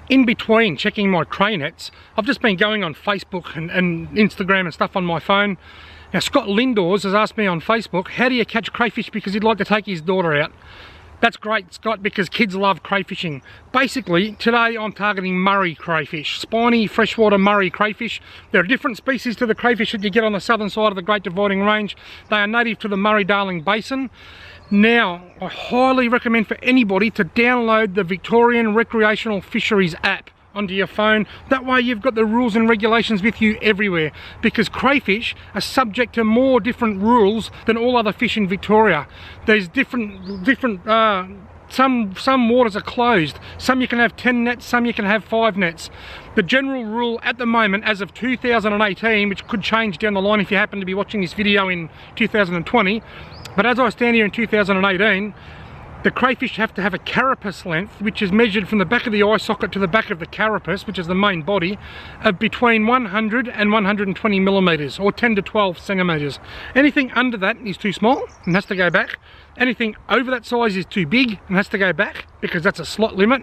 in between checking my cray nets, I've just been going on Facebook and Instagram and stuff on my phone. Now Scott Lindors has asked me on Facebook, how do you catch crayfish, because he'd like to take his daughter out. That's great, Scott, because kids love crayfishing. Basically, today I'm targeting Murray crayfish, spiny freshwater Murray crayfish. There are different species to the crayfish that you get on the southern side of the Great Dividing Range. They are native to the Murray-Darling Basin. Now, I highly recommend for anybody to download the Victorian Recreational Fisheries app onto your phone. That way you've got the rules and regulations with you everywhere, because crayfish are subject to more different rules than all other fish in Victoria. There's some waters are closed, some you can have 10 nets, some you can have 5 nets. The general rule at the moment, as of 2018, which could change down the line if you happen to be watching this video in 2020, but as I stand here in 2018, the crayfish have to have a carapace length, which is measured from the back of the eye socket to the back of the carapace, which is the main body, of between 100 and 120 millimeters, or 10 to 12 centimeters. Anything under that is too small and has to go back. Anything over that size is too big and has to go back, because that's a slot limit.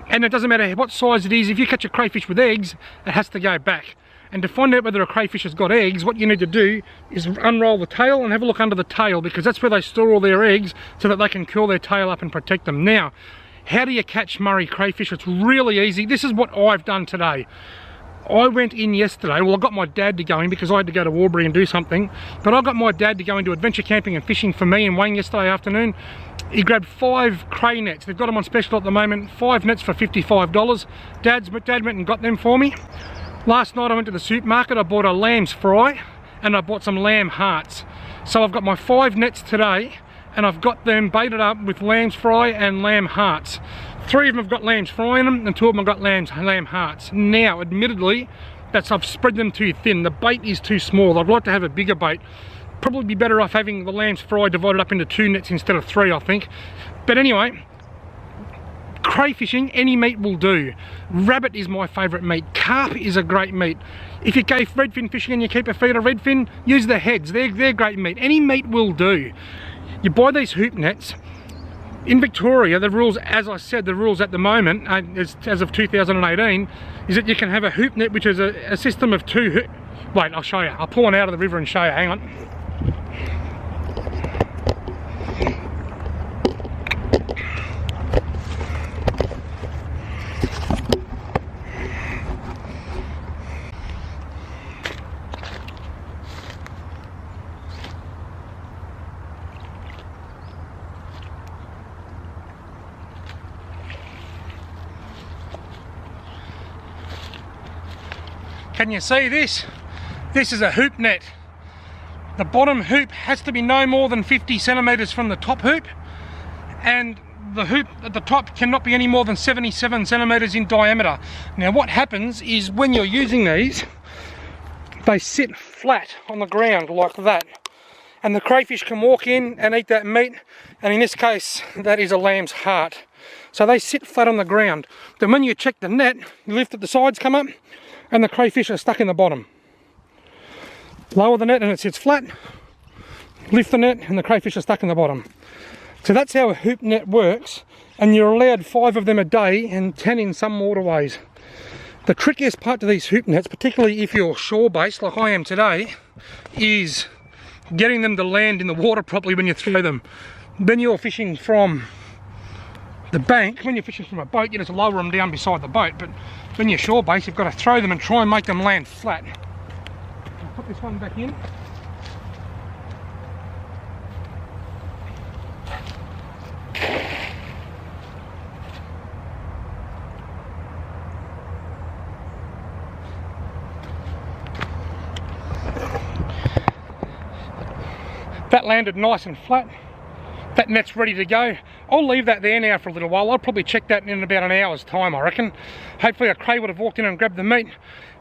And it doesn't matter what size it is, if you catch a crayfish with eggs, it has to go back. And to find out whether a crayfish has got eggs, what you need to do is unroll the tail and have a look under the tail, because that's where they store all their eggs, so that they can curl their tail up and protect them. Now, how do you catch Murray crayfish? It's really easy. This is what I've done today. I went in yesterday, well, I got my dad to go in because I had to go to Warbury and do something, but I got my dad to go into adventure camping and fishing for me and Wayne yesterday afternoon. He grabbed 5 cray nets. They've got them on special at the moment, 5 nets for $55. Dad went and got them for me. Last night I went to the supermarket, I bought a lamb's fry and I bought some lamb hearts. So I've got my 5 nets today and I've got them baited up with lamb's fry and lamb hearts. 3 of them have got lamb's fry in them and 2 of them have got lamb hearts. Now, admittedly, I've spread them too thin. The bait is too small. I'd like to have a bigger bait. Probably be better off having the lamb's fry divided up into 2 nets instead of 3, I think. But anyway, crayfishing, any meat will do. Rabbit is my favourite meat. Carp is a great meat. If you go redfin fishing and you keep a feed of redfin, use the heads. They're great meat. Any meat will do. You buy these hoop nets. In Victoria, the rules, as I said, the rules at the moment, as of 2018, is that you can have a hoop net, which is a system of 2 hoop. Wait, I'll show you. I'll pull one out of the river and show you. Hang on. Can you see this? This is a hoop net. The bottom hoop has to be no more than 50 centimeters from the top hoop, and the hoop at the top cannot be any more than 77 centimeters in diameter. Now what happens is when you're using these, they sit flat on the ground like that, and the crayfish can walk in and eat that meat, and in this case that is a lamb's heart. So they sit flat on the ground. Then when you check the net, you lift it, the sides come up, and the crayfish are stuck in the bottom. Lower the net and it sits flat, lift the net and the crayfish are stuck in the bottom. So that's how a hoop net works, and you're allowed 5 of them a day and 10 in some waterways. The trickiest part to these hoop nets, particularly if you're shore based like I am today, is getting them to land in the water properly when you throw them. When you're fishing from the bank, when you're fishing from a boat, you just lower them down beside the boat, but when you're shore based, you've got to throw them and try and make them land flat. I'll put this one back in. That landed nice and flat. That net's ready to go. I'll leave that there now for a little while. I'll probably check that in about an hour's time, I reckon. Hopefully a cray would have walked in and grabbed the meat.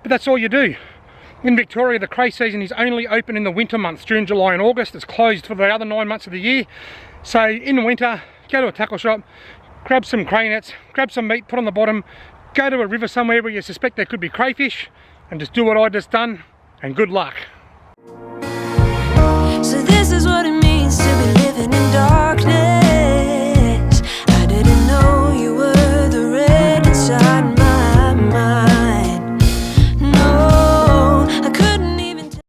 But that's all you do. In Victoria, the cray season is only open in the winter months, June, July and August. It's closed for the other 9 months of the year. So in the winter, go to a tackle shop, grab some cray nets, grab some meat, put on the bottom, go to a river somewhere where you suspect there could be crayfish, and just do what I just done, and good luck. So this is what it means to be living in darkness.